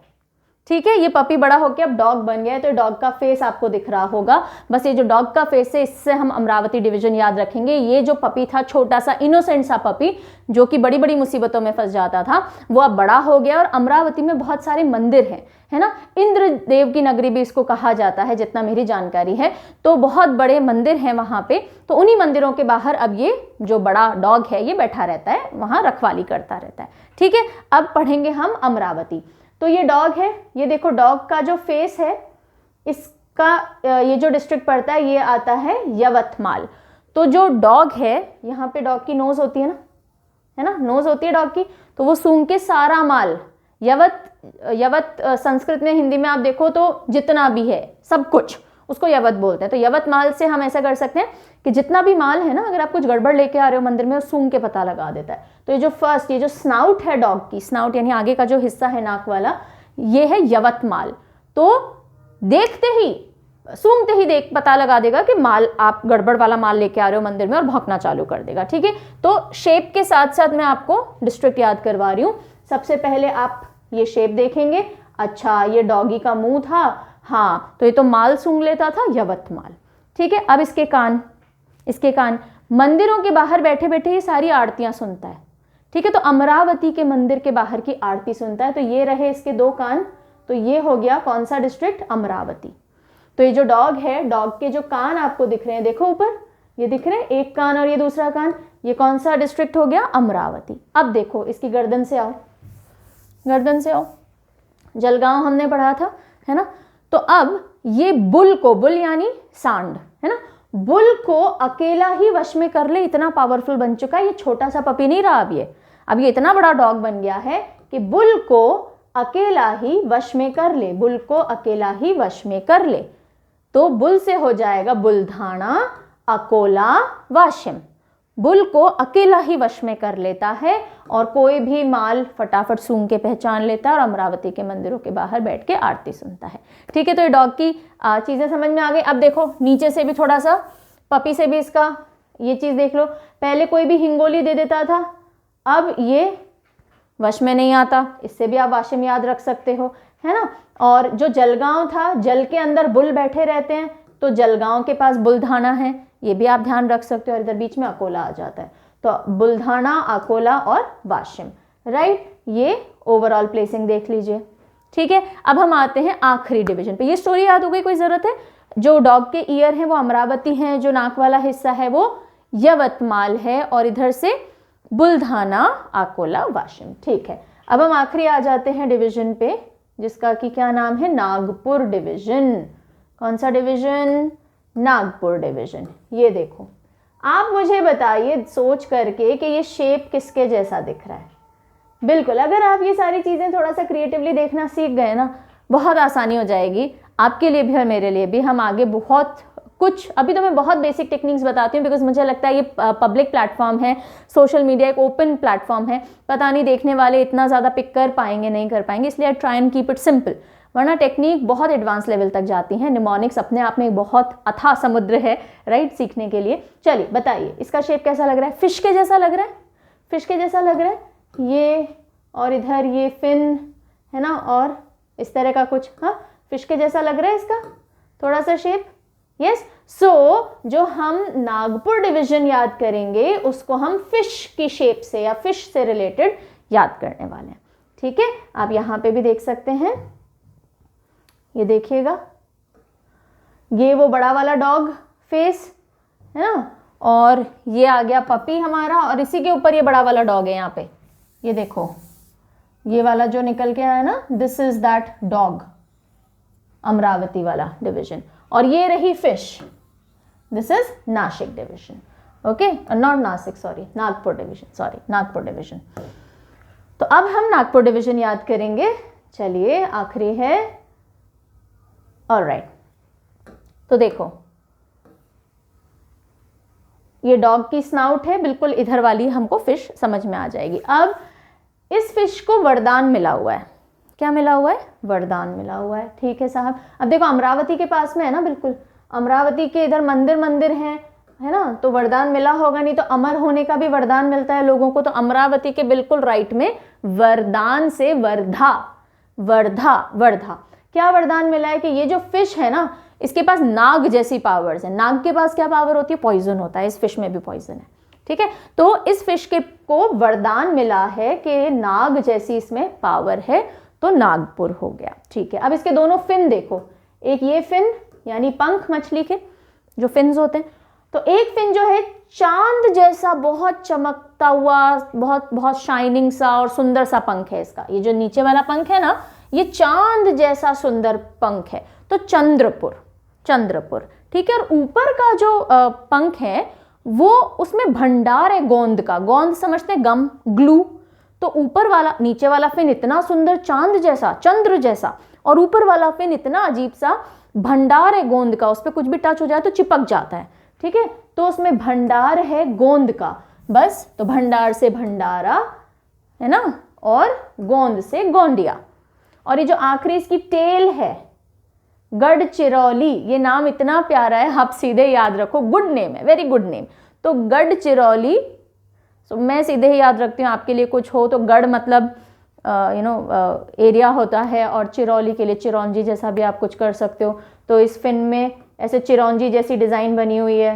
ठीक है, ये पपी बड़ा होकर अब डॉग बन गया है, तो डॉग का फेस आपको दिख रहा होगा। बस ये जो डॉग का फेस है, इससे हम अमरावती डिवीजन याद रखेंगे। ये जो पपी था, छोटा सा इनोसेंट सा पपी, जो कि बड़ी बड़ी मुसीबतों में फंस जाता था, वो अब बड़ा हो गया। और अमरावती में बहुत सारे मंदिर हैं, है ना, इंद्रदेव की नगरी भी इसको कहा जाता है, जितना मेरी जानकारी है। तो बहुत बड़े मंदिर हैं वहाँ पे, तो उन्हीं मंदिरों के बाहर अब ये जो बड़ा डॉग है ये बैठा रहता है, वहाँ रखवाली करता रहता है, ठीक है। अब पढ़ेंगे हम अमरावती। तो ये डॉग है, ये देखो डॉग का जो फेस है, इसका ये जो डिस्ट्रिक्ट पड़ता है ये आता है यवतमाल। तो जो डॉग है, यहाँ पे डॉग की नोज होती है ना, नोज होती है डॉग की, तो वो सूंघ के सारा माल, यवत संस्कृत में, हिंदी में आप देखो तो जितना भी है सब कुछ, उसको यवत बोलते हैं। तो यवतमाल से हम ऐसा कर सकते हैं कि जितना भी माल है ना, अगर आप कुछ गड़बड़ लेके आ रहे हो मंदिर में, वो सूंघ के पता लगा देता है। तो ये जो फर्स्ट, ये जो स्नाउट है डॉग की, स्नाउट यानी आगे का जो हिस्सा है नाक वाला, ये है यवतमाल। तो देखते ही, सूंघते ही देख पता लगा देगा कि माल, आप गड़बड़ वाला माल लेके आ रहे हो मंदिर में, और भौंकना चालू कर देगा, ठीक है। तो शेप के साथ साथ मैं आपको डिस्ट्रिक्ट याद करवा रही हूँ। सबसे पहले आप ये शेप देखेंगे, अच्छा ये डॉगी का मुंह था, हाँ, तो ये तो माल सूंघ लेता था, यवतमाल, ठीक है। अब इसके कान, इसके कान, मंदिरों के बाहर बैठे बैठे ये सारी आरतियां सुनता है, ठीक है। तो अमरावती के मंदिर के बाहर की आरती सुनता है। तो ये रहे इसके दो कान, तो ये हो गया कौन सा डिस्ट्रिक्ट? अमरावती। तो ये जो डॉग है, डॉग के जो कान आपको दिख रहे हैं, देखो ऊपर ये दिख रहे हैं, एक कान और ये दूसरा कान, ये कौन सा डिस्ट्रिक्ट हो गया? अमरावती। अब देखो इसकी गर्दन से आओ, गर्दन से आओ, जलगांव हमने पढ़ा था, है ना। तो अब ये बुल को, बुल यानी सांड, है ना, बुल को अकेला ही वश में कर ले, इतना पावरफुल बन चुका है। ये छोटा सा पपी नहीं रहा अब ये इतना बड़ा डॉग बन गया है कि बुल को अकेला ही वश में कर ले, बुल को अकेला ही वश में कर ले। तो बुल से हो जाएगा बुल्धाना, अकोला, वाशिम। बुल को अकेला ही वश में कर लेता है और कोई भी माल फटाफट सूंघ के पहचान लेता है और अमरावती के मंदिरों के बाहर बैठ के आरती सुनता है, ठीक है। तो ये डॉग की चीज़ें समझ में आ गई। अब देखो नीचे से भी थोड़ा सा, पपी से भी इसका ये चीज़ देख लो। पहले कोई भी हिंगोली दे देता था, अब ये वश में नहीं आता, इससे भी आप वाशिम याद रख सकते हो, है ना। और जो जलगांव था, जल के अंदर बुल बैठे रहते हैं, तो जलगांव के पास बुल्धाना है, ये भी आप ध्यान रख सकते हो। और इधर बीच में अकोला आ जाता है, तो बुल्धाना, अकोला और वाशिम, राइट। ये ओवरऑल प्लेसिंग देख लीजिए, ठीक है। अब हम आते हैं आखिरी डिवीजन पे। ये स्टोरी याद हो गई, कोई जरूरत है? जो डॉग के ईयर है वो अमरावती है, जो नाक वाला हिस्सा है वो यवतमाल है, और इधर से बुल्धाना, अकोला, वाशिम, ठीक है। अब हम आखिरी आ जाते हैं डिवीजन पे, जिसका कि क्या नाम है? नागपुर डिवीजन। कौन सा डिवीजन? नागपुर डिवीजन। ये देखो, आप मुझे बताइए सोच करके कि ये शेप किसके जैसा दिख रहा है। बिल्कुल, अगर आप ये सारी चीज़ें थोड़ा सा क्रिएटिवली देखना सीख गए ना, बहुत आसानी हो जाएगी आपके लिए भी और मेरे लिए भी। हम आगे बहुत कुछ, अभी तो मैं बहुत बेसिक टेक्निक्स बताती हूँ, बिकॉज मुझे लगता है ये पब्लिक प्लेटफॉर्म है, सोशल मीडिया एक ओपन प्लेटफॉर्म है, पता नहीं देखने वाले इतना ज़्यादा पिक कर पाएंगे नहीं कर पाएंगे, इसलिए I try and keep it simple. वरना टेक्निक बहुत एडवांस लेवल तक जाती हैं। निमोनिक्स अपने आप में एक बहुत अथाह समुद्र है, राइट, सीखने के लिए। चलिए बताइए इसका शेप कैसा लग रहा है? फिश के जैसा लग रहा है, फिश के जैसा लग रहा है ये, और इधर ये फिन है ना, और इस तरह का कुछ, हाँ, फिश के जैसा लग रहा है इसका थोड़ा सा शेप। यस, सो जो हम नागपुर डिवीजन याद करेंगे उसको हम फिश की शेप से या फिश से रिलेटेड याद करने वाले हैं, ठीक है। आप यहाँ पे भी देख सकते हैं, ये देखिएगा, ये वो बड़ा वाला डॉग फेस है ना, और ये आ गया पपी हमारा, और इसी के ऊपर ये बड़ा वाला डॉग है यहाँ पे, ये देखो, ये वाला जो निकल के आया ना, this is that dog, Amravati वाला डिवीजन। और ये रही fish, this is Nashik division, okay, not Nashik, sorry, Nagpur division, sorry, Nagpur division. तो अब हम नागपुर डिवीजन याद करेंगे। चलिए आखिरी है, ऑलराइट। तो देखो ये डॉग की स्नाउट है, बिल्कुल इधर वाली हमको फिश समझ में आ जाएगी। अब इस फिश को वरदान मिला हुआ है, क्या मिला हुआ है? वरदान मिला हुआ है। ठीक है साहब, अब देखो अमरावती के पास में है ना, बिल्कुल अमरावती के इधर मंदिर है ना, तो वरदान मिला होगा, नहीं तो अमर होने का भी वरदान मिलता है लोगों को। तो अमरावती के बिल्कुल राइट में वरदान से वर्धा, वर्धा क्या वरदान मिला है कि ये जो फिश है ना, इसके पास नाग जैसी पावर्स है। नाग के पास क्या पावर होती है? पॉइजन होता है, इस फिश में भी पॉइजन है। ठीक है, तो इस फिश के को वरदान मिला है कि नाग जैसी इसमें पावर है, तो नागपुर हो गया। ठीक है, अब इसके दोनों फिन देखो, एक ये फिन यानी पंख मछली के जो फिन्स होते हैं, तो एक फिन जो है चांद जैसा बहुत चमकता हुआ, बहुत बहुत शाइनिंग सा और सुंदर सा पंख है इसका। ये जो नीचे वाला पंख है ना, ये चांद जैसा सुंदर पंख है, तो चंद्रपुर। ठीक है, और ऊपर का जो पंख है वो, उसमें भंडार है गोंद का। गोंद समझते हैं, गम, ग्लू। तो ऊपर वाला, नीचे वाला फिन इतना सुंदर चांद जैसा, चंद्र जैसा, और ऊपर वाला फिन इतना अजीब सा भंडार है गोंद का, उस पर कुछ भी टच हो जाए तो चिपक जाता है। ठीक है, तो उसमें भंडार है गोंद का, बस। तो भंडार से भंडारा है ना, और गोंद से गोंडिया। और ये जो आखिरी इसकी टेल है, गढ़चिरौली, ये नाम इतना प्यारा है, आप सीधे याद रखो, गुड नेम है, वेरी गुड नेम। तो गढ़चिरौली, तो मैं सीधे ही याद रखती हूँ, आपके लिए कुछ हो तो गढ़ मतलब एरिया होता है, और चिरौली के लिए चिरौंजी जैसा भी आप कुछ कर सकते हो। तो इस फिन में ऐसे चिरौंजी जैसी डिज़ाइन बनी हुई है,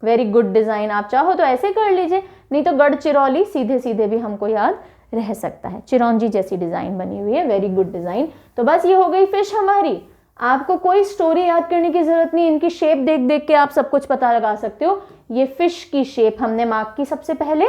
वेरी गुड डिज़ाइन। आप चाहो तो ऐसे कर लीजिए, नहीं तो गढ़चिरौली सीधे सीधे भी हमको याद रह सकता है। चिरौंजी जैसी डिज़ाइन बनी हुई है, वेरी गुड डिज़ाइन। तो बस ये हो गई फिश हमारी। आपको कोई स्टोरी याद करने की जरूरत नहीं, इनकी शेप देख देख के आप सब कुछ पता लगा सकते हो। ये फिश की शेप हमने मार्क की सबसे पहले,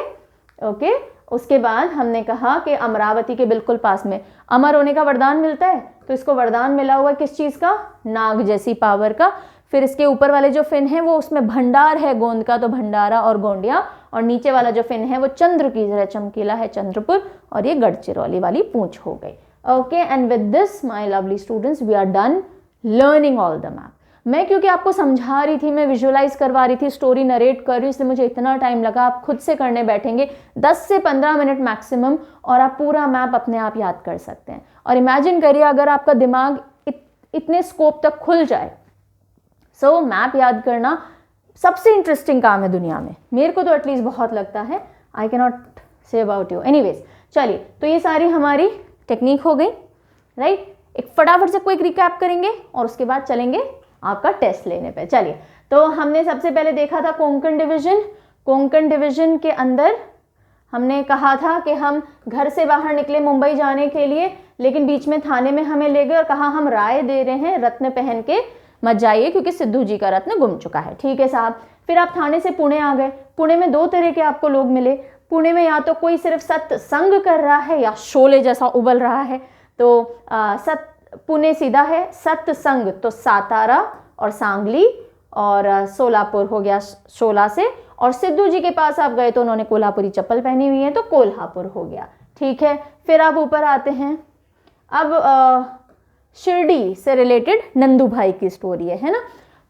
ओके। उसके बाद हमने कहा कि अमरावती के बिल्कुल पास में अमर होने का वरदान मिलता है, तो इसको वरदान मिला हुआ किस चीज़ का? नाग जैसी पावर का। फिर इसके ऊपर वाले जो फिन है वो, उसमें भंडार है गोंद का, तो भंडारा और गोंडिया। और नीचे वाला जो फिन है वो चंद्र की तरह चमकीला है, चंद्रपुर। और ये गढ़चिरौली वाली पूंछ हो गई। Okay, and with this my lovely students, we are done learning all the map. मैं क्योंकि आपको समझा रही थी, मैं विजुअलाइज करवा रही थी, स्टोरी नरेट कर रही हूँ, इसलिए मुझे इतना टाइम लगा। आप खुद से करने बैठेंगे 10 से 15 मिनट मैक्सिमम, और आप पूरा मैप अपने आप याद कर सकते हैं। और इमेजिन करिए अगर आपका दिमाग इतने स्कोप तक खुल जाए। सो मैप याद करना सबसे इंटरेस्टिंग काम है दुनिया में, मेरे को तो एटलीस्ट बहुत लगता है। I can not say about you. Anyways, चलिए, तो ये सारी हमारी टेक्निक हो गई, राइट। एक फटाफट से क्विक रिकैप करेंगे और उसके बाद चलेंगे आपका टेस्ट लेने पे। चलिए, तो हमने सबसे पहले देखा था कोंकण डिवीजन। कोंकण डिवीजन के अंदर हमने कहा था कि हम घर से बाहर निकले मुंबई जाने के लिए, लेकिन बीच में थाने में हमें ले गए और कहा हम राय दे रहे हैं रत्न पहन के मत जाइए, क्योंकि सिद्धू जी का रत्न गुम चुका है। ठीक है साहब। फिर आप थाने से पुणे आ गए। पुणे में 2 तरह के आपको लोग मिले। पुणे में या तो कोई सिर्फ सत्संग कर रहा है या शोले जैसा उबल रहा है। तो पुणे सीधा है, सत्संग तो सातारा और सांगली और सोलापुर हो गया शोला से। और सिद्धू जी के पास आप गए तो उन्होंने कोल्हापुरी चप्पल पहनी हुई है, तो कोल्हापुर हो गया। ठीक है, फिर आप ऊपर आते हैं। अब शिरडी से रिलेटेड नंदू भाई की स्टोरी है ना।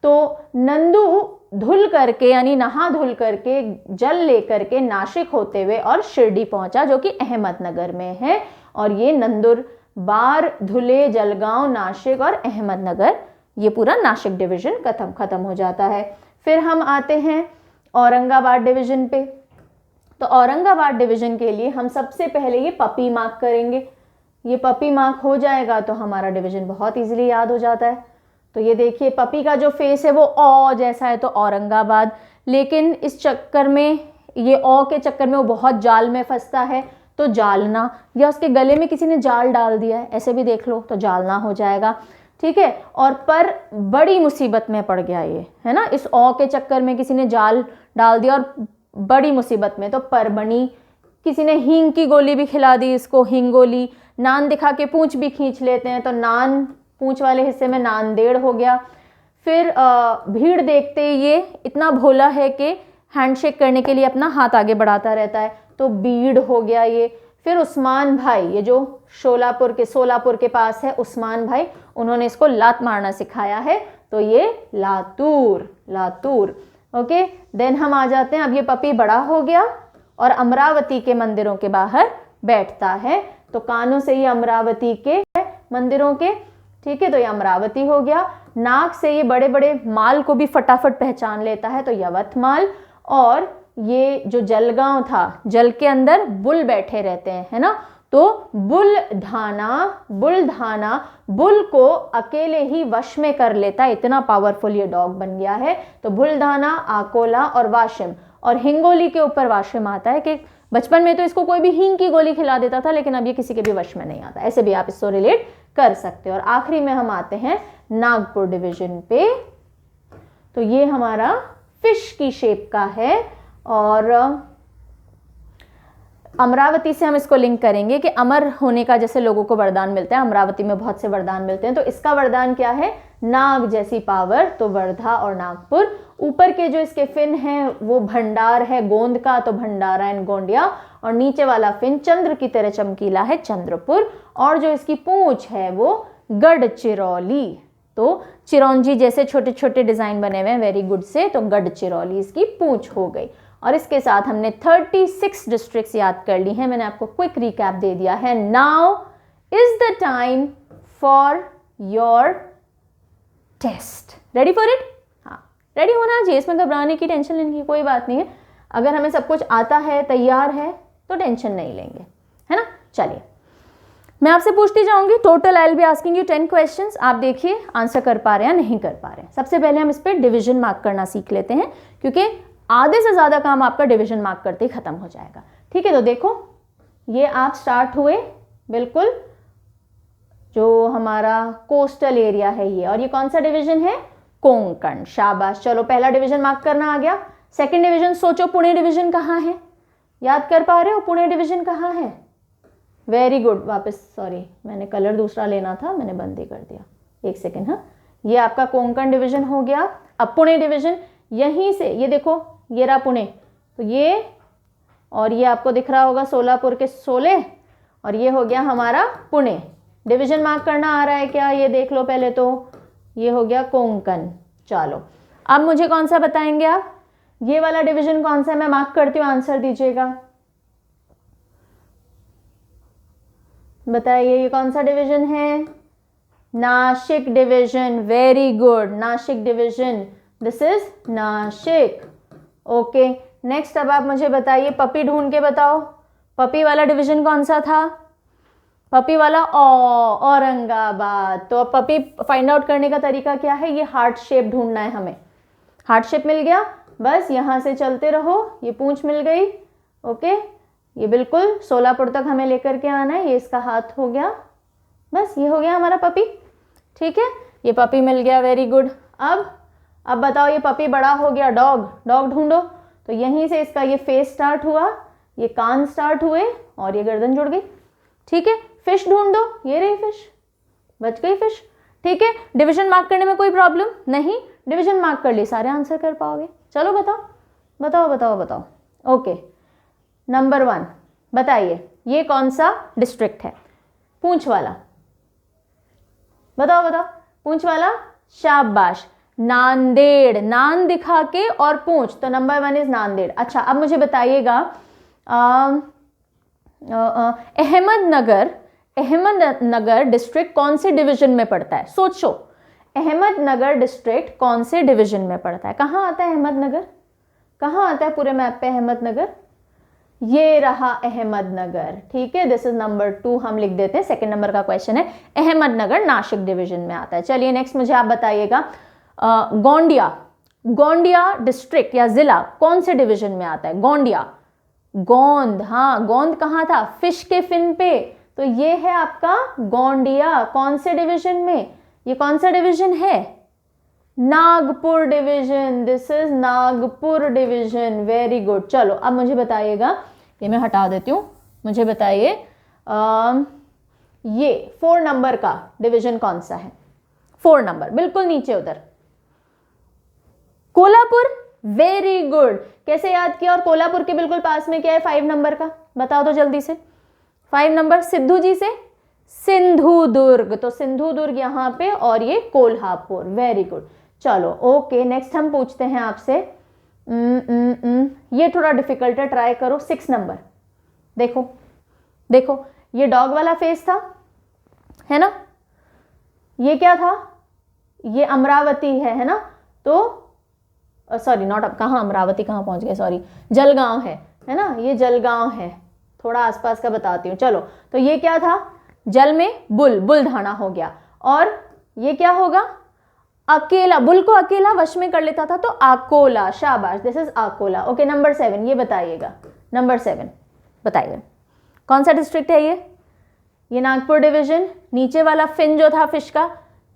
तो नंदू धुल करके यानी नहा धुल करके जल लेकर के नासिक होते हुए और शिरडी पहुंचा, जो कि अहमदनगर में है। और ये नंदुरबार, धुले, जलगांव, नासिक और अहमदनगर, ये पूरा नासिक डिवीजन खत्म हो जाता है। फिर हम आते हैं औरंगाबाद डिवीजन पे। तो औरंगाबाद डिवीजन के लिए हम सबसे पहले ये पपी मार्क करेंगे। ये पपी मार्क हो जाएगा तो हमारा डिवीजन बहुत इजीली याद हो जाता है। तो ये देखिए, पपी का जो फेस है वो औ जैसा है, तो औरंगाबाद। लेकिन इस चक्कर में, ये औ के चक्कर में वो बहुत जाल में फंसता है, तो जालना, या उसके गले में किसी ने जाल डाल दिया है, ऐसे भी देख लो, तो जालना हो जाएगा। ठीक है। और पर बड़ी मुसीबत में पड़ गया ये, है ना। इस औ के चक्कर में किसी ने जाल डाल दिया और बड़ी मुसीबत में, तो परबनी। किसी ने हींग की गोली भी खिला दी इसको, हिंगोली। नान दिखा के पूंछ भी खींच लेते हैं, तो नान, पूंछ वाले हिस्से में नांदेड़ हो गया। फिर भीड़ देखते ये इतना भोला है कि हैंडशेक करने के लिए अपना हाथ आगे बढ़ाता रहता है, तो बीड़ हो गया ये। फिर उस्मान भाई, ये जो सोलापुर के पास है, उस्मान भाई, उन्होंने इसको लात मारना सिखाया है, तो ये लातूर। ओके, देन हम आ जाते हैं, अब ये पपी बड़ा हो गया और अमरावती के मंदिरों के बाहर बैठता है, तो कानों से ये अमरावती के मंदिरों के, ठीक है, तो ये अमरावती हो गया। नाक से ये बड़े बड़े माल को भी फटाफट पहचान लेता है, तो यवतमाल। और ये जो जलगांव था, जल के अंदर बुल बैठे रहते हैं, है ना, तो बुलढाना, बुलढाना बुल को अकेले ही वश में कर लेता है, इतना पावरफुल ये डॉग बन गया है। तो बुलढाना, आकोला और वाशिम। और हिंगोली के ऊपर वाशिम आता है कि बचपन में तो इसको कोई भी हींग की गोली खिला देता था, लेकिन अब ये किसी के भी वश में नहीं आता। ऐसे भी आप इसको रिलेट कर सकते हो। और आखिरी में हम आते हैं नागपुर डिवीजन पे। तो ये हमारा फिश की शेप का है, और अमरावती से हम इसको लिंक करेंगे कि अमर होने का जैसे लोगों को वरदान मिलता है, अमरावती में बहुत से वरदान मिलते हैं, तो इसका वरदान क्या है? नाग जैसी पावर। तो वर्धा और नागपुर। ऊपर के जो इसके फिन हैं वो भंडार है गोंद का, तो भंडारा एंड गोंडिया। और नीचे वाला फिन चंद्र की तरह चमकीला है, चंद्रपुर। और जो इसकी पूंछ है वो गढ़चिरौली। तो चिरौंजी जैसे छोटे छोटे डिजाइन बने हुए हैं, वेरी गुड से, तो गढ़चिरौली इसकी पूंछ हो गई। और इसके साथ हमने 36 डिस्ट्रिक्ट्स याद कर ली हैं। मैंने आपको क्विक रिकैप दे दिया है। Now is the time for your test. Ready for it? हाँ, रेडी होना चाहिए, इसमें घबराने की, टेंशन लेने की कोई बात नहीं है। अगर हमें सब कुछ आता है, तैयार है, तो टेंशन नहीं लेंगे, है ना। चलिए, मैं आपसे पूछती जाऊंगी। Total I will be asking you 10 questions. आप देखिए आंसर कर पा रहे हैं या नहीं कर पा रहे हैं। सबसे पहले हम इस पर डिवीजन मार्क करना सीख लेते हैं, क्योंकि आधे से ज्यादा काम आपका डिवीजन मार्क करते ही खत्म हो जाएगा। ठीक है, तो देखो ये आप स्टार्ट हुए बिल्कुल जो हमारा कोस्टल एरिया है ये, और ये कौन सा डिवीजन है? कोंकण। शाबाश, चलो पहला डिवीजन मार्क करना आ गया। सेकंड डिवीजन सोचो, पुणे डिवीजन कहाँ है? याद कर पा रहे हो पुणे डिवीजन कहाँ है? Very good. वापस, सॉरी मैंने कलर दूसरा लेना था, मैंने बंद ही कर दिया, एक सेकेंड। हाँ, ये आपका कोंकण डिवीजन हो गया। अब पुणे डिवीजन, यहीं से ये देखो, ये रहा पुणे, तो ये, और ये आपको दिख रहा होगा सोलापुर के सोले, और ये हो गया हमारा पुणे। डिवीजन मार्क करना आ रहा है क्या? ये देख लो पहले तो, ये हो गया कोंकण। चलो अब मुझे कौन सा बताएंगे आप? ये वाला डिवीजन कौन सा है? मैं मार्क करती हूँ, आंसर दीजिएगा। बताइए ये कौन सा डिवीजन है? Nashik division. Very good, Nashik division, this is Nashik. Okay, next अब आप मुझे बताइए, पपी ढूंढ के बताओ, पपी वाला डिवीजन कौन सा था? पपी वाला औरंगाबाद। तो अब पपी फाइंड आउट करने का तरीका क्या है? ये हार्ट शेप ढूंढना है हमें। हार्ट शेप मिल गया, बस यहां से चलते रहो, ये पूंछ मिल गई। ओके, ये बिल्कुल सोलापुर तक हमें लेकर के आना है, ये इसका हाथ हो गया, बस ये हो गया हमारा पपी। ठीक है, ये पपी मिल गया, वेरी गुड। अब बताओ, ये पपी बड़ा हो गया, डॉग। डॉग ढूंढो, तो यहीं से इसका ये फेस स्टार्ट हुआ, ये कान स्टार्ट हुए, और ये गर्दन जुड़ गई। ठीक है, फिश ढूंढ दो, ये रही फिश, बच गई फिश। ठीक है, डिवीजन मार्क करने में कोई प्रॉब्लम नहीं, डिवीजन मार्क कर ली, सारे आंसर कर पाओगे। चलो बताओ बताओ बताओ बताओ। ओके, नंबर 1 बताइए, ये कौन सा डिस्ट्रिक्ट है? पूंछ वाला, बताओ बताओ, पूंछ वाला। शाबाश, नांदेड़। नान दिखा के और पूंछ, तो नंबर 1 इज नांदेड़। अच्छा, अब मुझे बताइएगा अहमदनगर डिस्ट्रिक्ट कौन से डिवीजन में पड़ता है? सोचो, अहमदनगर डिस्ट्रिक्ट कौन से डिवीजन में पड़ता है? कहाँ आता है अहमदनगर? कहाँ आता है पूरे मैप पे अहमदनगर? ये रहा अहमदनगर। ठीक है, दिस इज नंबर 2 हम लिख देते हैं। सेकंड नंबर का क्वेश्चन है, अहमदनगर नासिक डिवीजन में आता है। चलिए नेक्स्ट मुझे आप बताइएगा, गोंडिया। गोंडिया डिस्ट्रिक्ट या जिला कौन से डिवीजन में आता है? गोंडिया, गोंद। हाँ, गोंद कहाँ था? फिश के फिन पे, तो ये है आपका गोंडिया। कौन से डिवीजन में? ये कौन सा डिवीजन है? Nagpur division, this is Nagpur division. Very good. चलो अब मुझे बताइएगा, ये मैं हटा देती हूँ, मुझे बताइए ये 4 नंबर का डिवीजन कौन सा है? 4 नंबर बिल्कुल नीचे उधर, कोल्हापुर। वेरी गुड, कैसे याद किया? और कोल्हापुर के बिल्कुल पास में क्या है 5 नंबर का? बताओ तो जल्दी से। 5 नंबर सिद्धू जी से सिंधुदुर्ग, तो सिंधुदुर्ग यहाँ पे, और ये कोल्हापुर। Very good. चलो ओके, नेक्स्ट हम पूछते हैं आपसे, ये थोड़ा डिफिकल्ट है, ट्राई करो। 6 नंबर, देखो देखो, ये डॉग वाला फेस था, है ना? ये क्या था, ये अमरावती है ना, तो सॉरी नॉट, अब कहाँ अमरावती कहाँ पहुंच गए, सॉरी, जलगांव है ना, ये जलगांव है, थोड़ा आसपास का बताती हूँ। चलो, तो ये क्या था, जल में बुल, बुलधाना हो गया। और ये क्या होगा, अकेला, बुल को अकेला वश में कर लेता था तो अकोला, शाबाश, this is Akola. Okay, number 7 ये बताइएगा, नंबर 7 बताइए कौन सा डिस्ट्रिक्ट है ये नागपुर डिवीजन। नीचे वाला फिन जो था फिश का,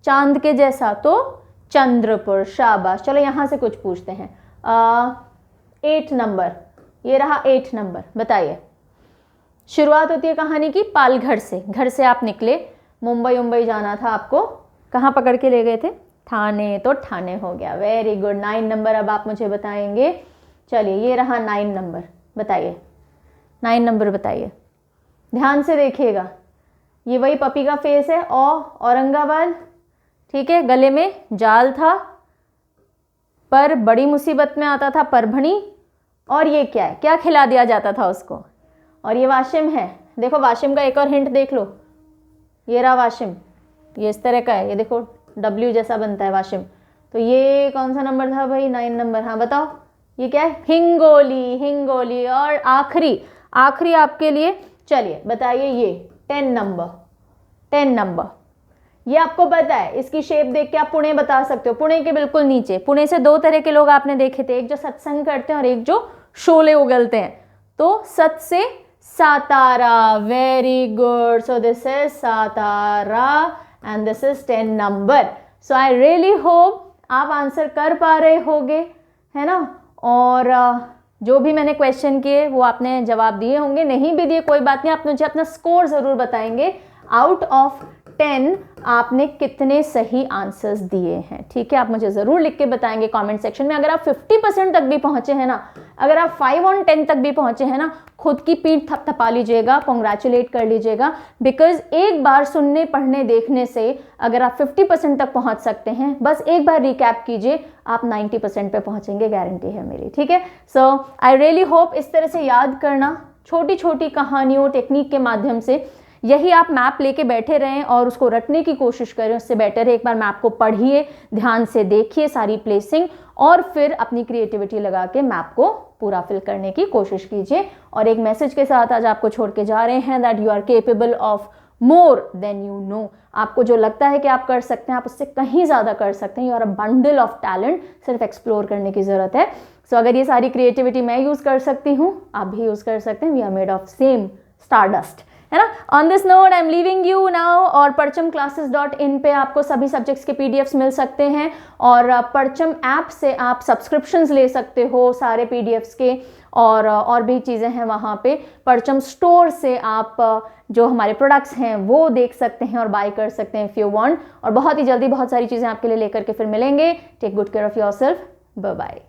चांद के जैसा, तो चंद्रपुर, शाबाश। चलो यहां से कुछ पूछते हैं। 8 नंबर, ये रहा 8 नंबर, बताइए। शुरुआत होती है कहानी की पालघर से, घर से आप निकले, मुंबई जाना था आपको, कहाँ पकड़ के ले गए थे, ठाणे, तो ठाणे हो गया, वेरी गुड। 9 नंबर अब आप मुझे बताएंगे। चलिए ये रहा 9 नंबर, बताइए 9 नंबर बताइए, ध्यान से देखिएगा, ये वही पपी का फेस है, औरंगाबाद, ठीक है, गले में जाल था, पर बड़ी मुसीबत में आता था परभणी, और ये क्या है, क्या खिला दिया जाता था उसको, और ये वाशिम है। देखो वाशिम का एक और हिंट देख लो, ये रहा वाशिम, ये इस तरह का है, ये देखो W जैसा बनता है वाशिम। तो ये कौन सा नंबर था भाई, 9 नंबर, हाँ बताओ ये क्या है, हिंगोली, हिंगोली। और आखिरी आपके लिए, चलिए बताइए ये 10 नंबर, 10 नंबर, ये आपको पता है, इसकी शेप देख के आप पुणे बता सकते हो। पुणे के बिल्कुल नीचे, पुणे से 2 तरह के लोग आपने देखे थे, एक जो सत्संग करते हैं और एक जो शोले उगलते हैं। तो सत से Satara, very good, so this is Satara and this is 10 number. So I really hope आप आंसर कर पा रहे होगे, है ना, और जो भी मैंने क्वेश्चन किए वो आपने जवाब दिए होंगे, नहीं भी दिए कोई बात नहीं, आप मुझे अपना स्कोर ज़रूर बताएंगे, आउट ऑफ 10 आपने कितने सही आंसर्स दिए हैं, ठीक है, आप मुझे ज़रूर लिख के बताएंगे कमेंट सेक्शन में। अगर आप 50% तक भी पहुंचे हैं ना, अगर आप 5 on 10 तक भी पहुंचे हैं ना, खुद की पीठ थपथपा लीजिएगा, कॉन्ग्रेचुलेट कर लीजिएगा, बिकॉज एक बार सुनने पढ़ने देखने से अगर आप 50% तक पहुंच सकते हैं, बस एक बार रिकैप कीजिए, आप 90% पे पहुंचेंगे, गारंटी है मेरी, ठीक है। सो आई रियली होप इस तरह से याद करना, छोटी छोटी कहानियों टेक्निक के माध्यम से, यही आप मैप लेके बैठे रहें और उसको रटने की कोशिश करें, उससे बेटर है एक बार मैप को पढ़िए, ध्यान से देखिए सारी प्लेसिंग, और फिर अपनी क्रिएटिविटी लगा के मैप को पूरा फिल करने की कोशिश कीजिए। और एक मैसेज के साथ आज आपको छोड़ के जा रहे हैं, that you are capable of more than you know. आपको जो लगता है कि आप कर सकते हैं, आप उससे कहीं ज़्यादा कर सकते हैं, you are a bundle of talent, सिर्फ एक्सप्लोर करने की ज़रूरत है। सो अगर ये सारी क्रिएटिविटी मैं यूज़ कर सकती हूँ, आप भी यूज़ कर सकते हैं, we are made of same stardust, है ना। On this note I am leaving you now, और parchamclasses.in पे आपको सभी सब्जेक्ट्स के PDFs मिल सकते हैं, और परचम ऐप से आप सब्सक्रिप्शंस ले सकते हो सारे PDFs के, और भी चीज़ें हैं वहाँ पे। परचम स्टोर से आप जो हमारे प्रोडक्ट्स हैं वो देख सकते हैं और बाय कर सकते हैं इफ़ यू वांट, और बहुत ही जल्दी बहुत सारी चीज़ें आपके लिए लेकर के फिर मिलेंगे। Take good care of yourself, bye bye.